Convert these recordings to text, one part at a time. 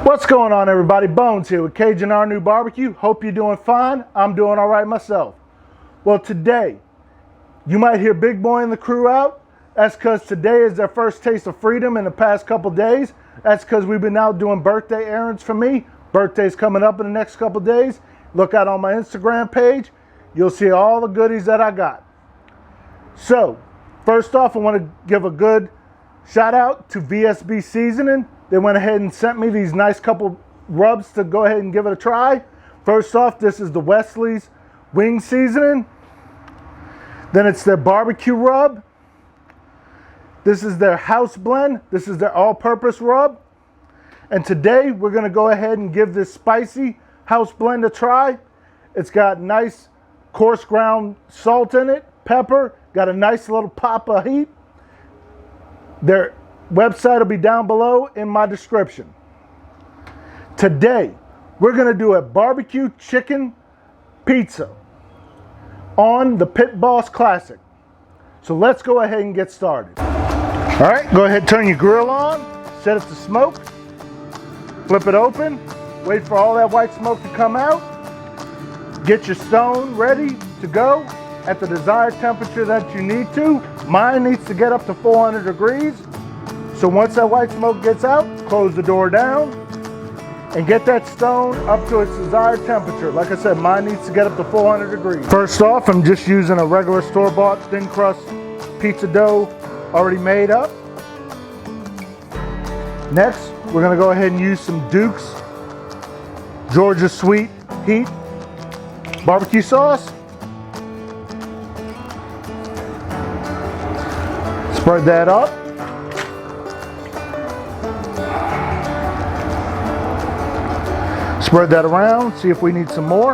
What's going on, everybody? Bones here with Cajun RNEWBBQ. Hope you're doing fine. I'm doing all right myself. Well, today, you might hear Big Boy and the crew out. That's because today is their first taste of freedom in the past couple days. That's because we've been out doing birthday errands for me. Birthday's coming up in the next couple days. Look out on my Instagram page. You'll see all the goodies that I got. So, first off, I want to give a good shout out to VSB Seasoning. They went ahead and sent me these nice couple rubs to go ahead and give it a try. First off, this is the Wesley's wing seasoning. Then it's their barbecue rub. This is their house blend. This is their all-purpose rub. And today we're going to go ahead and give this spicy house blend a try. It's got nice coarse ground salt in it, pepper, got a nice little pop of heat. Their website will be down below in my description. Today, we're going to do a barbecue chicken pizza on the Pit Boss Classic. So let's go ahead and get started. All right, go ahead and turn your grill on, set it to smoke, flip it open, wait for all that white smoke to come out. Get your stone ready to go at the desired temperature that you need to. Mine needs to get up to 400 degrees. So once that white smoke gets out, close the door down and get that stone up to its desired temperature. Like I said, mine needs to get up to 400 degrees. First off, I'm just using a regular store-bought thin crust pizza dough already made up. Next, we're gonna go ahead and use some Duke's Georgia Sweet Heat barbecue sauce. Spread that up. Spread that around, see if we need some more.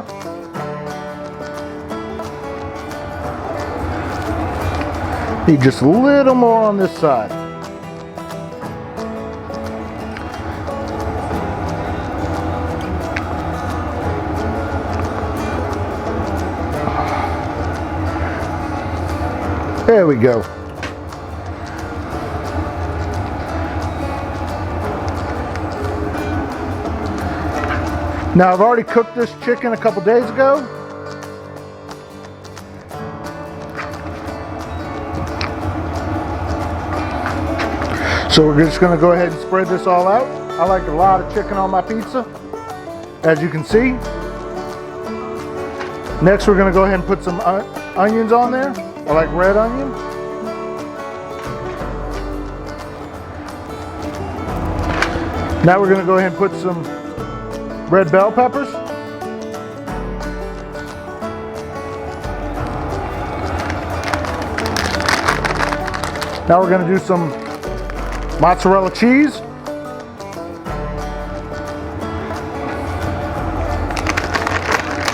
Need just a little more on this side. There we go. Now, I've already cooked this chicken a couple days ago. So we're just gonna go ahead and spread this all out. I like a lot of chicken on my pizza, as you can see. Next, we're gonna go ahead and put some onions on there. I like red onion. Now we're gonna go ahead and put some red bell peppers. Now we're going to do some mozzarella cheese.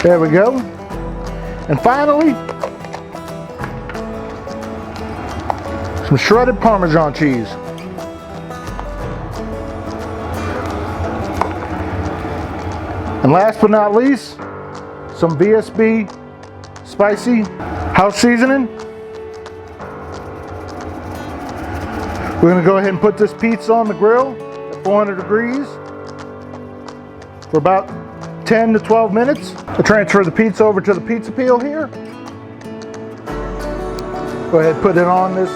There we go. And finally, some shredded Parmesan cheese. And last but not least, some VSB spicy house seasoning. We're gonna go ahead and put this pizza on the grill at 400 degrees for about 10 to 12 minutes. I'll transfer the pizza over to the pizza peel here. Go ahead and put it on this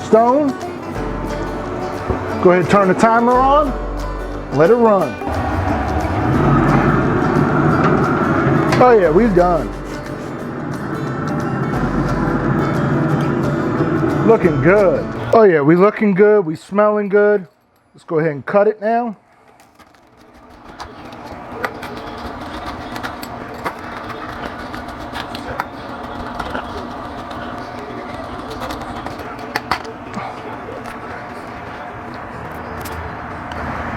stone. Go ahead and turn the timer on. Let it run. Oh yeah, we've done. Looking good. Oh yeah, we looking good, we smelling good. Let's go ahead and cut it now.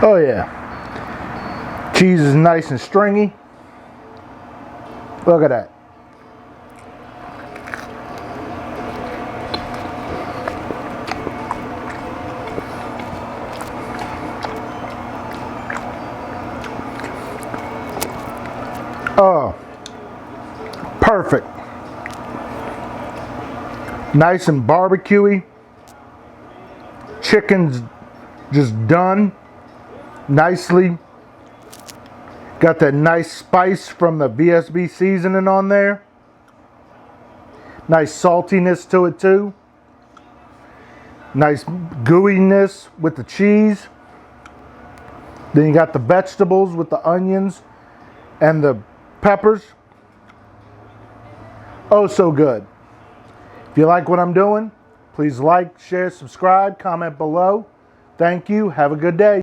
Oh yeah. Cheese is nice and stringy. Look at that. Oh, perfect. Nice and barbecuey. Chicken's just done. nicely. Got that nice spice from the VSB seasoning on there. Nice saltiness to it too. Nice gooiness with the cheese. Then you got the vegetables with the onions and the peppers. Oh, so good. If you like what I'm doing, please like, share, subscribe, comment below. Thank you. Have a good day.